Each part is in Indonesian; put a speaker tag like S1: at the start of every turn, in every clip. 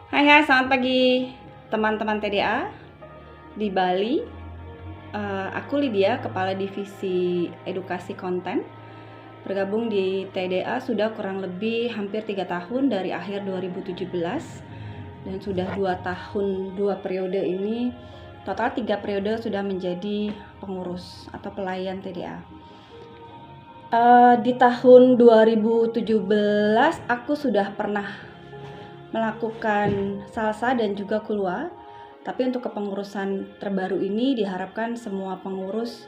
S1: Hai, selamat pagi teman-teman TDA di Bali. Aku Lydia, Kepala Divisi Edukasi Konten. Bergabung di TDA sudah kurang lebih hampir 3 tahun dari akhir 2017. Dan sudah 2 tahun, 2 periode ini, total 3 periode sudah menjadi pengurus atau pelayan TDA. Di tahun 2017 aku sudah pernah melakukan salsa dan juga kulwa, tapi untuk kepengurusan terbaru ini diharapkan semua pengurus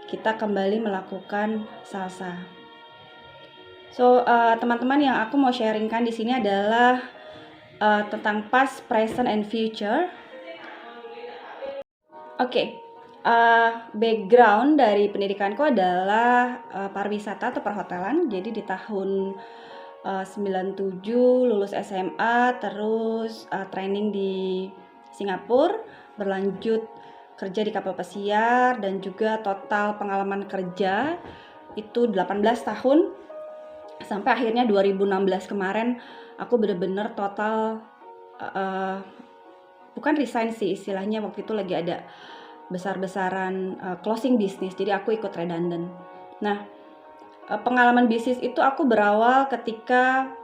S1: kita kembali melakukan salsa. Teman-teman, yang aku mau sharingkan di sini adalah tentang past, present, and future. Background dari pendidikanku adalah pariwisata atau perhotelan. Jadi di tahun 97 lulus SMA, terus training di Singapura, berlanjut kerja di kapal pesiar, dan juga total pengalaman kerja itu 18 tahun sampai akhirnya 2016 kemarin aku bener-bener total bukan resign sih istilahnya, waktu itu lagi ada besar-besaran closing bisnis, jadi aku ikut redundant. Nah, pengalaman bisnis itu aku berawal ketika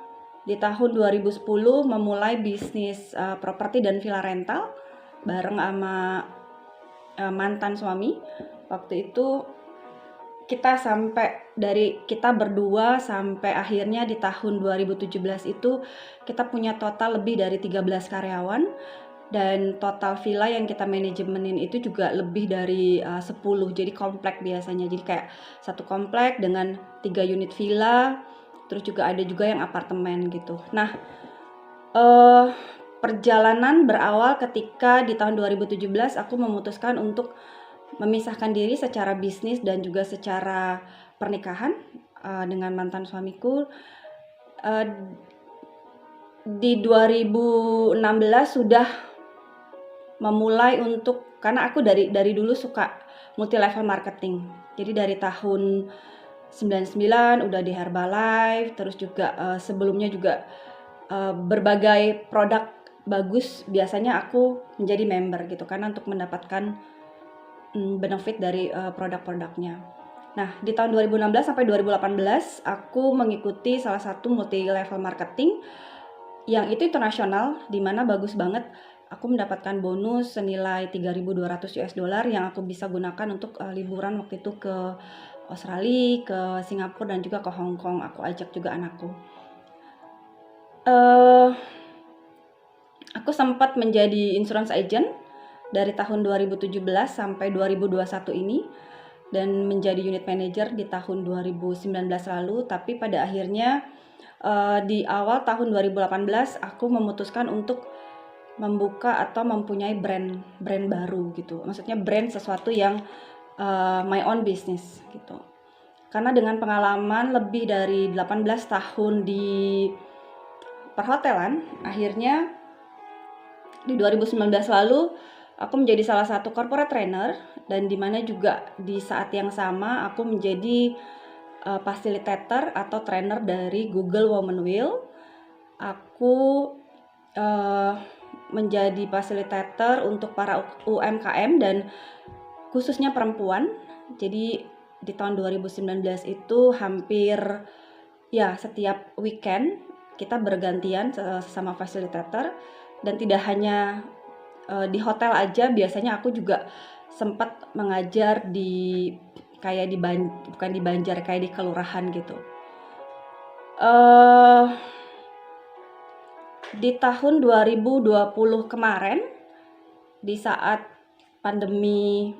S1: di tahun 2010 memulai bisnis properti dan villa rental bareng sama mantan suami. Waktu itu kita berdua sampai akhirnya di tahun 2017 itu kita punya total lebih dari 13 karyawan. Dan total villa yang kita manajemenin itu juga lebih dari 10. Jadi komplek biasanya. Jadi kayak satu komplek dengan 3 unit villa. Terus juga ada juga yang apartemen gitu. Nah, perjalanan berawal ketika di tahun 2017 aku memutuskan untuk memisahkan diri secara bisnis dan juga secara pernikahan dengan mantan suamiku. Di 2016 sudah memulai karena aku dari dulu suka multi level marketing. Jadi dari tahun 99 udah di Herbalife, terus juga sebelumnya juga berbagai produk bagus biasanya aku menjadi member gitu, karena untuk mendapatkan benefit dari produk-produknya. Nah, di tahun 2016 sampai 2018 aku mengikuti salah satu multi level marketing yang itu internasional, di mana bagus banget. Aku mendapatkan bonus senilai 3.200 US dollar yang aku bisa gunakan untuk liburan waktu itu ke Australia, ke Singapura, dan juga ke Hong Kong. Aku ajak juga anakku. Aku sempat menjadi insurance agent dari tahun 2017 sampai 2021 ini, dan menjadi unit manager di tahun 2019 lalu. Tapi pada akhirnya di awal tahun 2018 aku memutuskan untuk membuka atau mempunyai brand baru gitu. Maksudnya brand sesuatu yang my own business gitu. Karena dengan pengalaman lebih dari 18 tahun di perhotelan, akhirnya di 2019 lalu aku menjadi salah satu corporate trainer, dan dimana juga di saat yang sama aku menjadi facilitator atau trainer dari Google Women Wheel. Aku menjadi fasilitator untuk para UMKM dan khususnya perempuan. Jadi di tahun 2019 itu hampir setiap weekend kita bergantian sama fasilitator, dan tidak hanya di hotel aja, biasanya aku juga sempat mengajar kayak di kelurahan gitu. Di tahun 2020 kemarin, di saat pandemi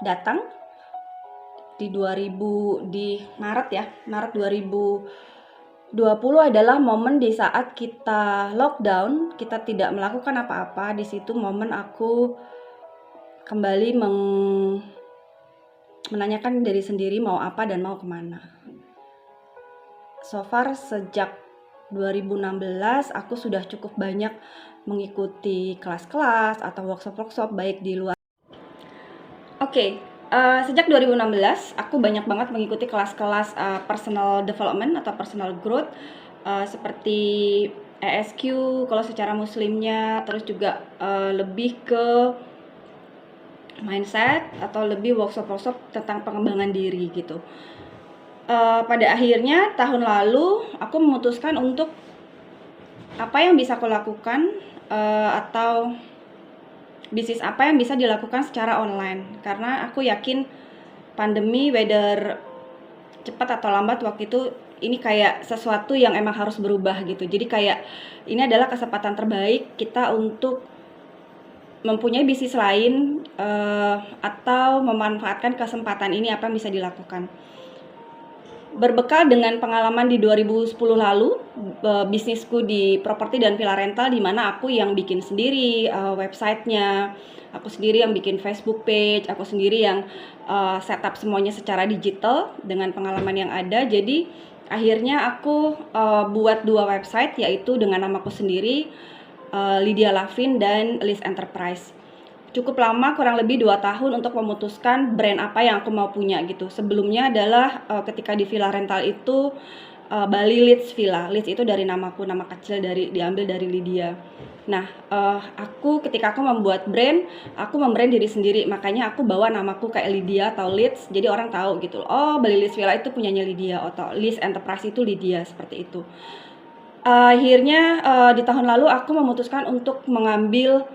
S1: datang di Maret 2020 adalah momen di saat kita lockdown, kita tidak melakukan apa-apa. Di situ momen aku kembali menanyakan diri sendiri mau apa dan mau kemana. So far sejak 2016 aku sudah cukup banyak mengikuti kelas-kelas atau workshop baik di luar. Sejak 2016 aku banyak banget mengikuti kelas-kelas personal development atau personal growth, seperti ESQ kalau secara muslimnya, terus juga lebih ke mindset atau lebih workshop-workshop tentang pengembangan diri gitu. Pada akhirnya tahun lalu aku memutuskan untuk apa yang bisa aku lakukan, atau bisnis apa yang bisa dilakukan secara online, karena aku yakin pandemi whether cepat atau lambat waktu itu ini kayak sesuatu yang emang harus berubah gitu. Jadi kayak ini adalah kesempatan terbaik kita untuk mempunyai bisnis lain, atau memanfaatkan kesempatan ini apa yang bisa dilakukan. Berbekal dengan pengalaman di 2010 lalu, bisnisku di properti dan villa rental, di mana aku yang bikin sendiri websitenya, aku sendiri yang bikin Facebook page, aku sendiri yang setup semuanya secara digital dengan pengalaman yang ada. Jadi akhirnya aku buat 2 website, yaitu dengan namaku sendiri, Lydia Lavin dan List Enterprise. Cukup lama, kurang lebih 2 tahun untuk memutuskan brand apa yang aku mau punya gitu. Sebelumnya adalah ketika di villa rental itu Bali Leeds Villa. Leeds itu dari namaku, nama kecil diambil dari Lydia. Nah, ketika aku membuat brand, aku membrand diri sendiri. Makanya aku bawa namaku kayak Lydia atau Leeds. Jadi orang tahu gitu. Oh, Bali Leeds Villa itu punyanya Lydia, atau List Enterprise itu Lydia, seperti itu. Akhirnya di tahun lalu aku memutuskan untuk mengambil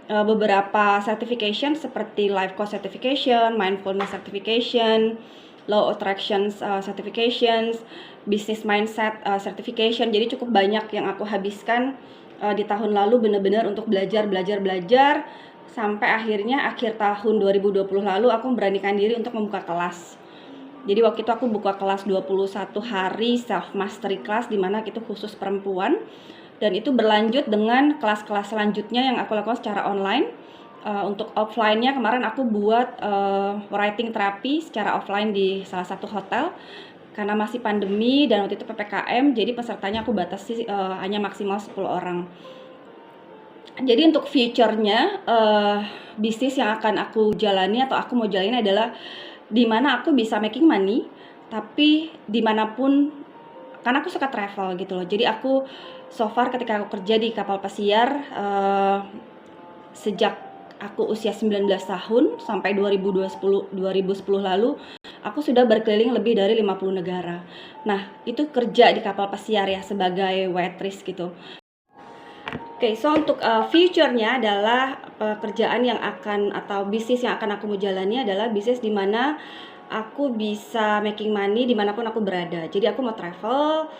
S1: beberapa certification seperti Life Coach Certification, Mindfulness Certification, Law of Attractions Certifications, Business Mindset Certification. Jadi cukup banyak yang aku habiskan di tahun lalu benar-benar untuk belajar sampai akhirnya akhir tahun 2020 lalu aku memberanikan diri untuk membuka kelas. Jadi waktu itu aku buka kelas 21 hari self mastery class, di mana itu khusus perempuan. Dan itu berlanjut dengan kelas-kelas selanjutnya yang aku lakukan secara online. Untuk offline-nya kemarin aku buat writing terapi secara offline di salah satu hotel. Karena masih pandemi dan waktu itu PPKM, jadi pesertanya aku batasi hanya maksimal 10 orang. Jadi untuk future-nya, bisnis yang akan aku jalani atau aku mau jalani adalah di mana aku bisa making money, tapi dimanapun, karena aku suka travel gitu loh. Jadi aku so far ketika aku kerja di kapal pesiar, sejak aku usia 19 tahun sampai 2010 lalu, aku sudah berkeliling lebih dari 50 negara. Nah, itu kerja di kapal pesiar ya sebagai waitress gitu. Oke, so untuk future-nya adalah pekerjaan yang akan atau bisnis yang akan aku mau jalani adalah bisnis di mana aku bisa making money dimanapun aku berada. Jadi aku mau travel,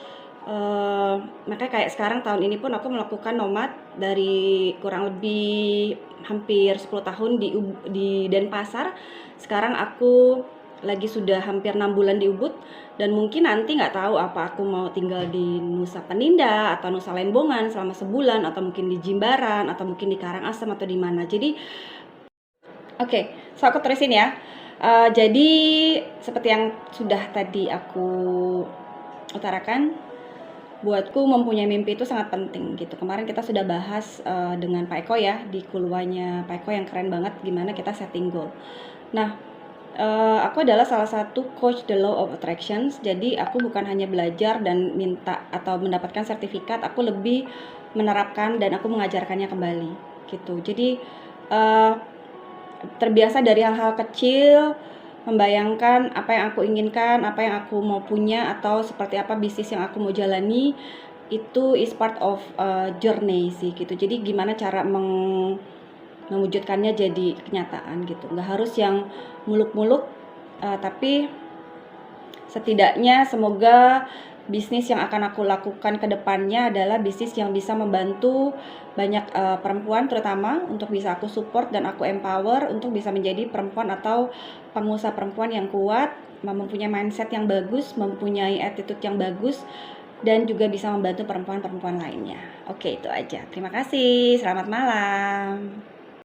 S1: makanya kayak sekarang tahun ini pun aku melakukan nomad dari kurang lebih hampir 10 tahun di Denpasar. Sekarang aku lagi sudah hampir 6 bulan di Ubud, dan mungkin nanti nggak tahu apa aku mau tinggal di Nusa Penida atau Nusa Lembongan selama sebulan, atau mungkin di Jimbaran, atau mungkin di Karangasem atau di mana. Jadi oke, so aku terusin ya. Jadi seperti yang sudah tadi aku utarakan, buatku mempunyai mimpi itu sangat penting gitu. Kemarin kita sudah bahas dengan Pak Eko ya, di kuluanya Pak Eko yang keren banget gimana kita setting goal. Nah, aku adalah salah satu coach the law of attractions. Jadi aku bukan hanya belajar dan minta atau mendapatkan sertifikat, aku lebih menerapkan dan aku mengajarkannya kembali gitu. Jadi terbiasa dari hal-hal kecil, membayangkan apa yang aku inginkan, apa yang aku mau punya, atau seperti apa bisnis yang aku mau jalani. Itu is part of journey sih gitu. Jadi gimana cara mewujudkannya jadi kenyataan gitu. Nggak harus yang muluk-muluk, tapi setidaknya semoga bisnis yang akan aku lakukan ke depannya adalah bisnis yang bisa membantu banyak perempuan, terutama untuk bisa aku support dan aku empower untuk bisa menjadi perempuan atau pengusaha perempuan yang kuat, mempunyai mindset yang bagus, mempunyai attitude yang bagus, dan juga bisa membantu perempuan-perempuan lainnya. Oke, itu aja. Terima kasih. Selamat malam.